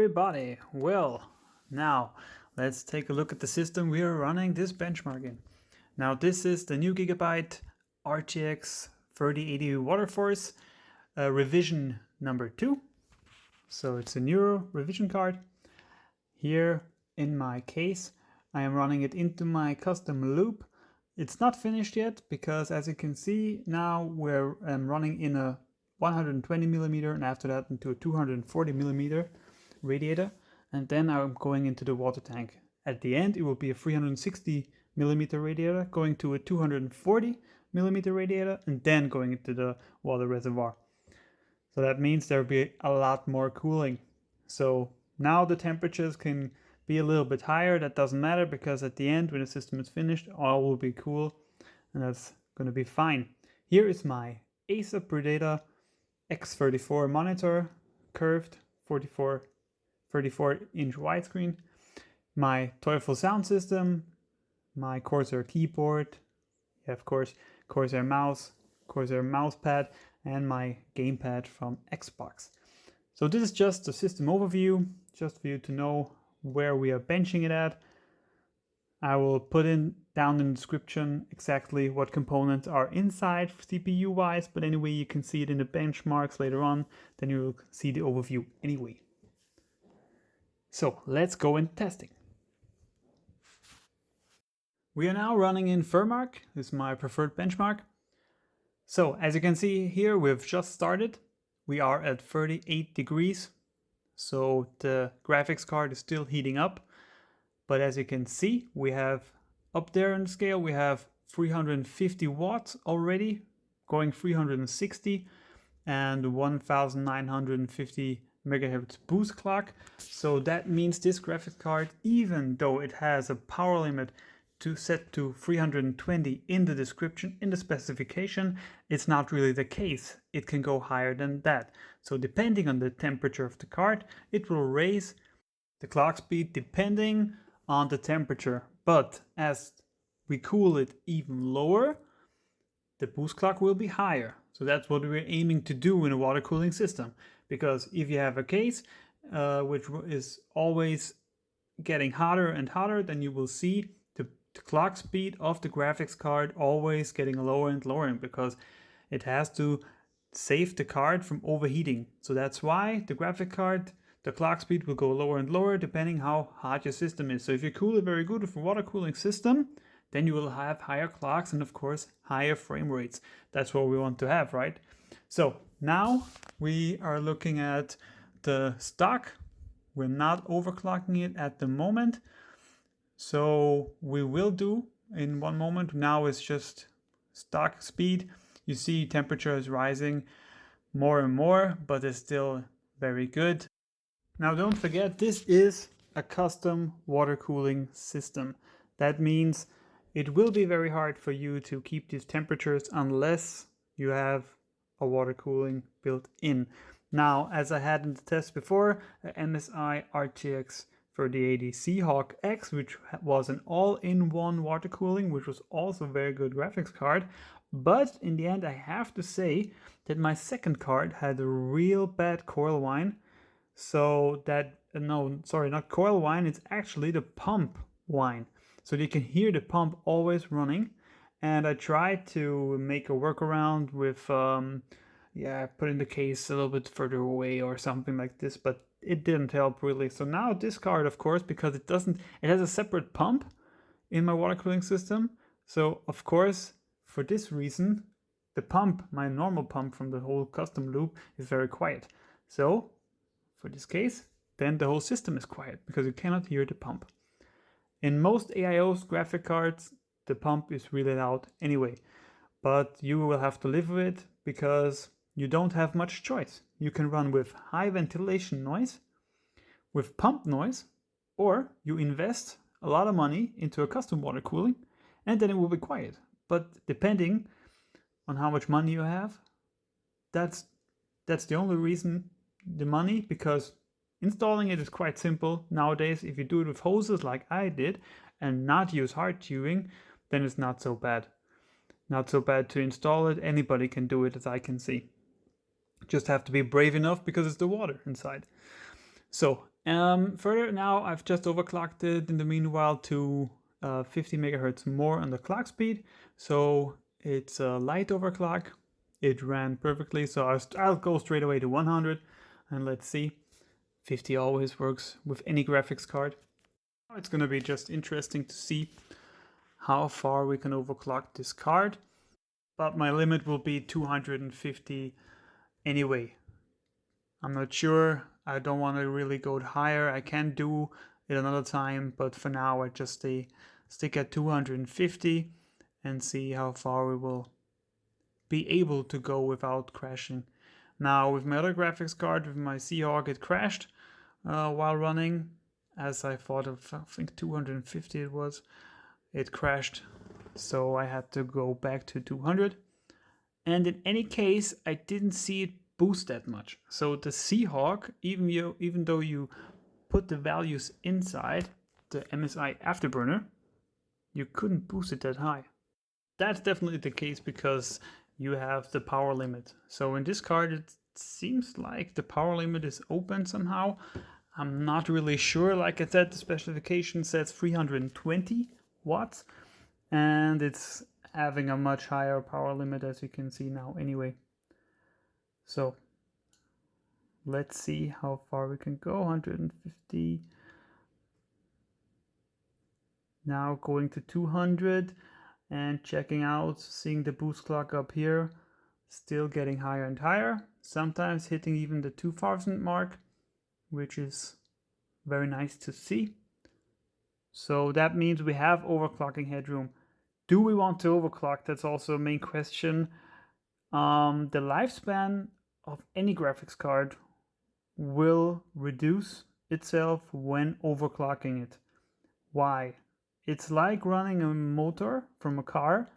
everybody. Well, now let's take a look at the system we are running this benchmark in. Now this is the new Gigabyte RTX 3080 Waterforce revision number 2. So it's a newer revision card. Here in my case I am running it into my custom loop. It's not finished yet because, as you can see, now we're running in a 120mm and after that into a 240mm radiator, and then I'm going into the water tank. At the end it will be a 360mm radiator going to a 240mm radiator and then going into the water reservoir. So that means there will be a lot more cooling. So now the temperatures can be a little bit higher. That doesn't matter because at the end, when the system is finished, all will be cool and that's going to be fine. Here is my Asus Predator X34 monitor, curved 34-inch widescreen, my Teufel sound system, my Corsair keyboard, yeah, of course, Corsair mouse, Corsair mousepad, and my gamepad from Xbox. So this is just a system overview, just for you to know where we are benching it at. I will put down in the description exactly what components are inside CPU wise, but anyway you can see it in the benchmarks later on, then you will see the overview anyway. So let's go into testing. We are now running in Furmark. This is my preferred benchmark. So as you can see here, we've just started. We are at 38 degrees. So the graphics card is still heating up. But as you can see, we have up there on the scale, we have 350 watts already, going 360 and 1950 megahertz boost clock. So that means this graphics card, even though it has a power limit to set to 320 in the description, in the specification, it's not really the case. It can go higher than that. So depending on the temperature of the card, it will raise the clock speed depending on the temperature. But as we cool it even lower, the boost clock will be higher. So that's what we're aiming to do in a water cooling system. Because if you have a case which is always getting hotter and hotter, then you will see the clock speed of the graphics card always getting lower and lower, because it has to save the card from overheating. So that's why the graphic card, the clock speed will go lower and lower depending how hot your system is. So if you cool it very good with a water cooling system, then you will have higher clocks and of course higher frame rates. That's what we want to have, right? So now we are looking at the stock. We're not overclocking it at the moment. So we will do in one moment. Now it's just stock speed. You see temperature is rising more and more, but it's still very good. Now don't forget, this is a custom water cooling system. That means it will be very hard for you to keep these temperatures unless you have a water cooling built in. Now, as I had in the test before, a MSI RTX 3080 Seahawk X, which was an all-in-one water cooling, which was also a very good graphics card. But in the end, I have to say that my second card had a real bad coil whine. So that, no, sorry, not coil whine, it's actually the pump whine. So you can hear the pump always running. And I tried to make a workaround with, putting the case a little bit further away or something like this, but it didn't help really. So now this card, of course, because it has a separate pump in my water cooling system. So of course, for this reason, the pump, my normal pump from the whole custom loop, is very quiet. So for this case, then the whole system is quiet because you cannot hear the pump. In most AIO's graphic cards, the pump is really loud anyway, but you will have to live with it because you don't have much choice. You can run with high ventilation noise, with pump noise, or you invest a lot of money into a custom water cooling and then it will be quiet. But depending on how much money you have, that's the only reason, the money, because installing it is quite simple nowadays. If you do it with hoses like I did and not use hard tubing, then it's not so bad. Not so bad to install it. Anybody can do it, as I can see. Just have to be brave enough because it's the water inside. So Further now, I've just overclocked it in the meanwhile to 50 megahertz more on the clock speed. So it's a light overclock. It ran perfectly. So I'll go straight away to 100 and let's see. 50 always works with any graphics card. It's going to be just interesting to see how far we can overclock this card. But my limit will be 250 anyway. I'm not sure. I don't want to really go higher. I can do it another time, but for now I just stick at 250 and see how far we will be able to go without crashing. Now with my other graphics card, with my Seahawk, it crashed while running, as I thought of, I think 250 it was. It crashed, so I had to go back to 200. And in any case, I didn't see it boost that much. So the Seahawk, even though you put the values inside the MSI Afterburner, you couldn't boost it that high. That's definitely the case because you have the power limit. So in this card, it seems like the power limit is open somehow. I'm not really sure. Like I said, the specification says 320 watts, and it's having a much higher power limit, as you can see now anyway. So let's see how far we can go. 150. Now going to 200 and checking out, seeing the boost clock up here, still getting higher and higher, sometimes hitting even the 2000 mark, which is very nice to see. So that means we have overclocking headroom. Do we want to overclock? That's also a main question. The lifespan of any graphics card will reduce itself when overclocking it. Why? It's like running a motor from a car,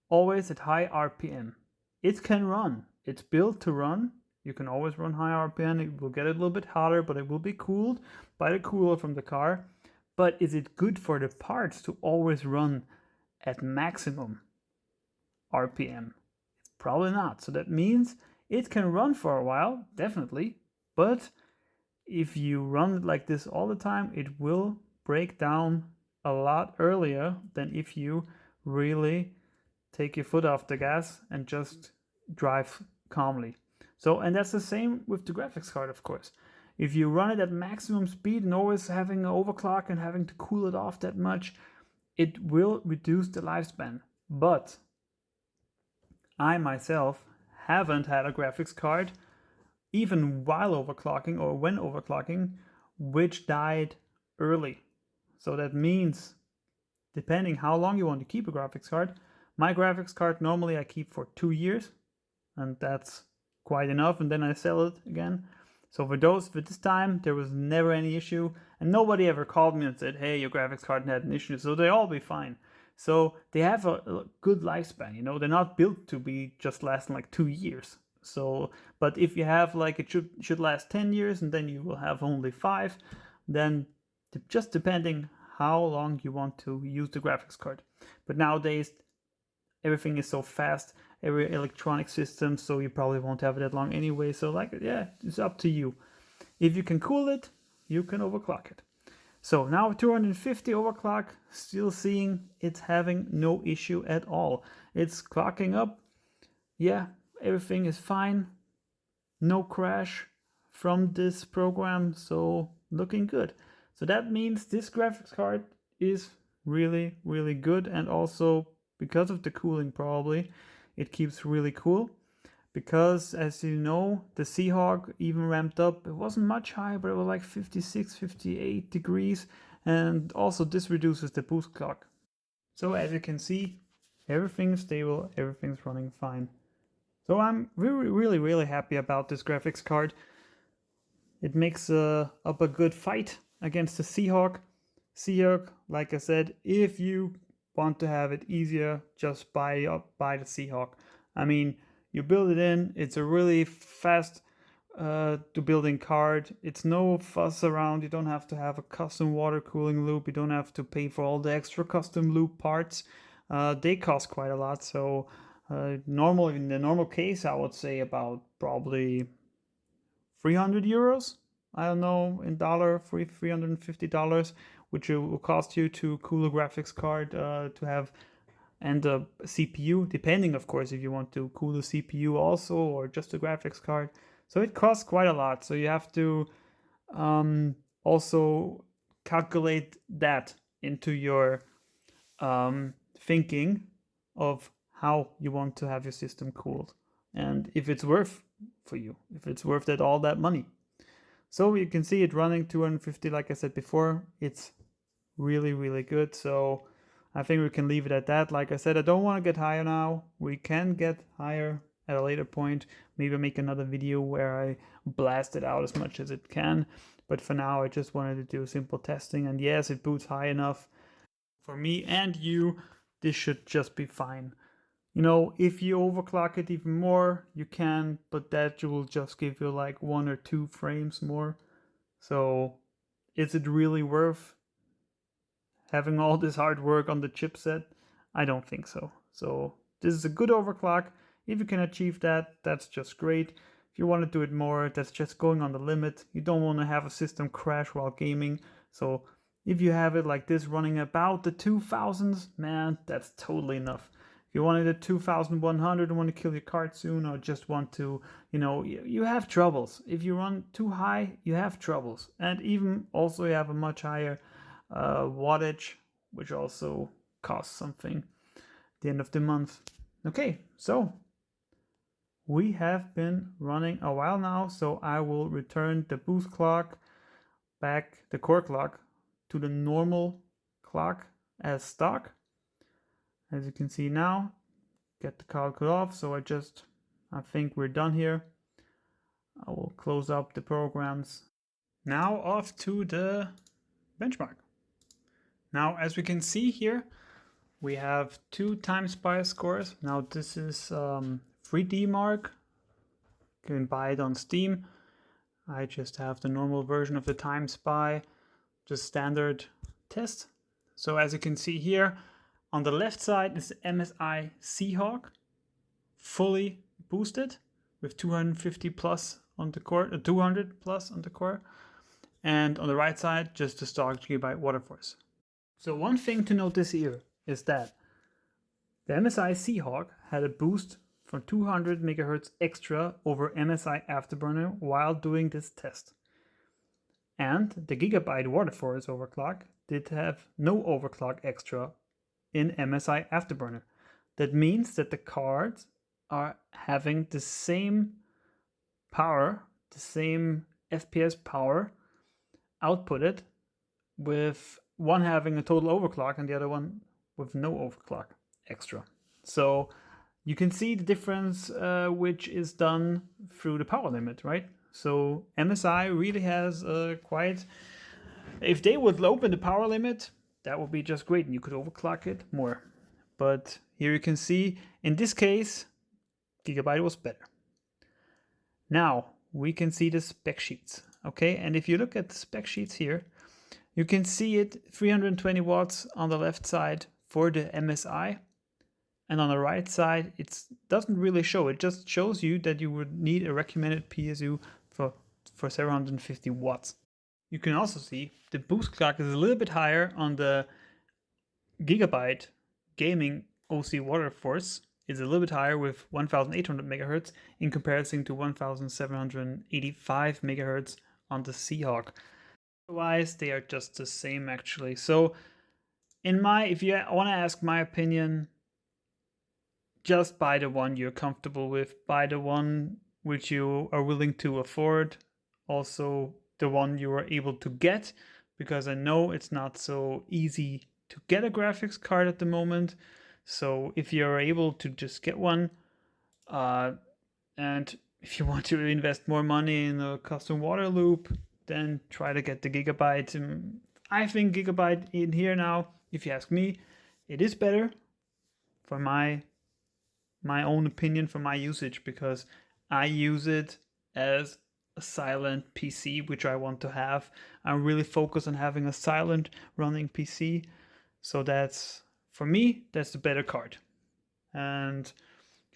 always at high RPM. It can run. It's built to run. You can always run high RPM. It will get a little bit hotter, but it will be cooled by the cooler from the car. But is it good for the parts to always run at maximum RPM? It's probably not. So that means it can run for a while, definitely. But if you run it like this all the time, it will break down a lot earlier than if you really take your foot off the gas and just drive calmly. So, and that's the same with the graphics card, of course. If you run it at maximum speed and always having an overclock and having to cool it off that much, it will reduce the lifespan. But I myself haven't had a graphics card, even while overclocking or when overclocking, which died early. So that means, depending how long you want to keep a graphics card, my graphics card normally I keep for 2 years, and that's quite enough, and then I sell it again. So for this time, there was never any issue, and nobody ever called me and said, hey, your graphics card had an issue, so they all be fine. So they have a good lifespan, you know, they're not built to be just lasting like 2 years. So, but if you have like, it should last 10 years, and then you will have only 5, then just depending how long you want to use the graphics card. But nowadays, everything is so fast, every electronic system, so you probably won't have it that long anyway. So like, yeah, it's up to you. If you can cool it, you can overclock it. So now 250 overclock, still seeing it's having no issue at all. It's clocking up. Yeah, everything is fine. No crash from this program, so looking good. So that means this graphics card is really, really good, and also because of the cooling probably, it keeps really cool. Because as you know, the Seahawk even ramped up, it wasn't much higher, but it was like 56, 58 degrees, and also this reduces the boost clock. So as you can see, everything is stable, everything's running fine. So I'm really, really happy about this graphics card. It makes up a good fight against the Seahawk. Seahawk, like I said, if you want to have it easier, just buy the Seahawk. I mean, you build it in, it's a really fast to building card. It's no fuss around, you don't have to have a custom water cooling loop, you don't have to pay for all the extra custom loop parts. They cost quite a lot, so in the normal case, I would say about probably 300 euros I don't know, in dollar, $350, which it will cost you to cool a graphics card to have, and a CPU, depending of course if you want to cool the CPU also or just a graphics card. So it costs quite a lot. So you have to also calculate that into your thinking of how you want to have your system cooled and if it's worth for you, if it's worth it all that money. So you can see it running 250, like I said before. It's really, really good. So I think we can leave it at that. Like I said, I don't want to get higher now. We can get higher at a later point. Maybe make another video where I blast it out as much as it can. But for now, I just wanted to do simple testing. And yes, it boots high enough for me and you. This should just be fine. You know, if you overclock it even more, you can, but that will just give you like 1 or 2 frames more. So is it really worth having all this hard work on the chipset? I don't think so. So this is a good overclock. If you can achieve that, that's just great. If you want to do it more, that's just going on the limit. You don't want to have a system crash while gaming. So if you have it like this running about the 2000s, man, that's totally enough. If you wanted a 2100 and want to kill your card soon, or just want to, you know, you have troubles. If you run too high, you have troubles. And even also you have a much higher wattage, which also costs something at the end of the month. Okay, so we have been running a while now, so I will return the boost clock back, the core clock, to the normal clock as stock. As you can see now, get the calculator off. So I think we're done here. I will close up the programs. Now off to the benchmark. Now, as we can see here, we have 2 time spy scores. Now this is 3D mark. You can buy it on Steam. I just have the normal version of the time spy, just standard test. So as you can see here, on the left side is the MSI Seahawk, fully boosted with 250 plus on the core, 200 plus on the core. And on the right side, just the stock Gigabyte Waterforce. So one thing to notice here is that the MSI Seahawk had a boost from 200 MHz extra over MSI Afterburner while doing this test. And the Gigabyte Waterforce overclock did have no overclock extra in MSI Afterburner. That means that the cards are having the same power, the same FPS power outputted, with one having a total overclock and the other one with no overclock extra. So you can see the difference, which is done through the power limit, right? So MSI really has quite, if they would open the power limit, that would be just great and you could overclock it more. But here you can see, in this case, Gigabyte was better. Now we can see the spec sheets, okay? And if you look at the spec sheets here, you can see it 320 watts on the left side for the MSI. And on the right side, it doesn't really show. It just shows you that you would need a recommended PSU for 750 watts. You can also see the boost clock is a little bit higher on the Gigabyte gaming OC Waterforce. It's a little bit higher with 1800 megahertz in comparison to 1785 megahertz on the Seahawk. Otherwise, they are just the same actually. So if you want to ask my opinion, just buy the one you're comfortable with, buy the one which you are willing to afford, also the one you are able to get, because I know it's not so easy to get a graphics card at the moment. So if you're able to just get one, and if you want to invest more money in a custom water loop, then try to get the Gigabyte. I think Gigabyte in here now, if you ask me, it is better for my own opinion, for my usage, because I use it as a silent PC, which I want to have. I'm really focused on having a silent running PC. So that's, for me, that's the better card. And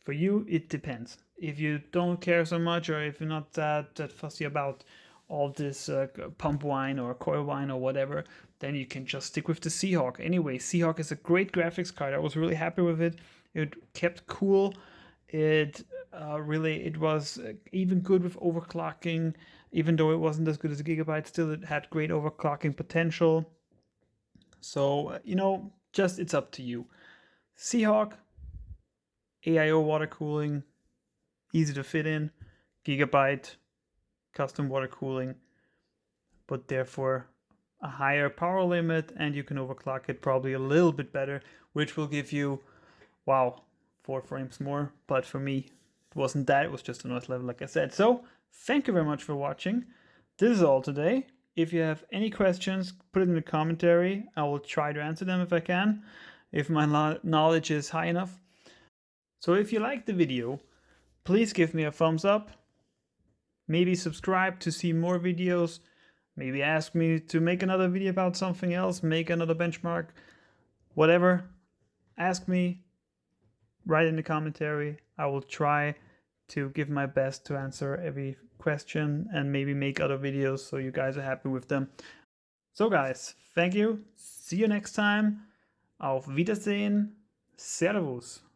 for you, it depends. If you don't care so much, or if you're not that fussy about all this pump wine or coil wine or whatever, then you can just stick with the Seahawk. Anyway, Seahawk is a great graphics card. I was really happy with it. It kept cool. It it was even good with overclocking, even though it wasn't as good as a Gigabyte. Still, it had great overclocking potential. So just it's up to you. Seahawk, AIO water cooling, easy to fit in. Gigabyte, custom water cooling, but therefore a higher power limit, and you can overclock it probably a little bit better, which will give you, wow, 4 frames more. But for me, it wasn't that. It was just a noise level, like I said. So thank you very much for watching. This is all today. If you have any questions, put it in the commentary. I will try to answer them if I can, if my knowledge is high enough. So if you liked the video, please give me a thumbs up. Maybe subscribe to see more videos. Maybe ask me to make another video about something else, make another benchmark, whatever. Ask me, write in the commentary. I will try to give my best to answer every question and maybe make other videos so you guys are happy with them. So guys, thank you. See you next time. Auf Wiedersehen. Servus.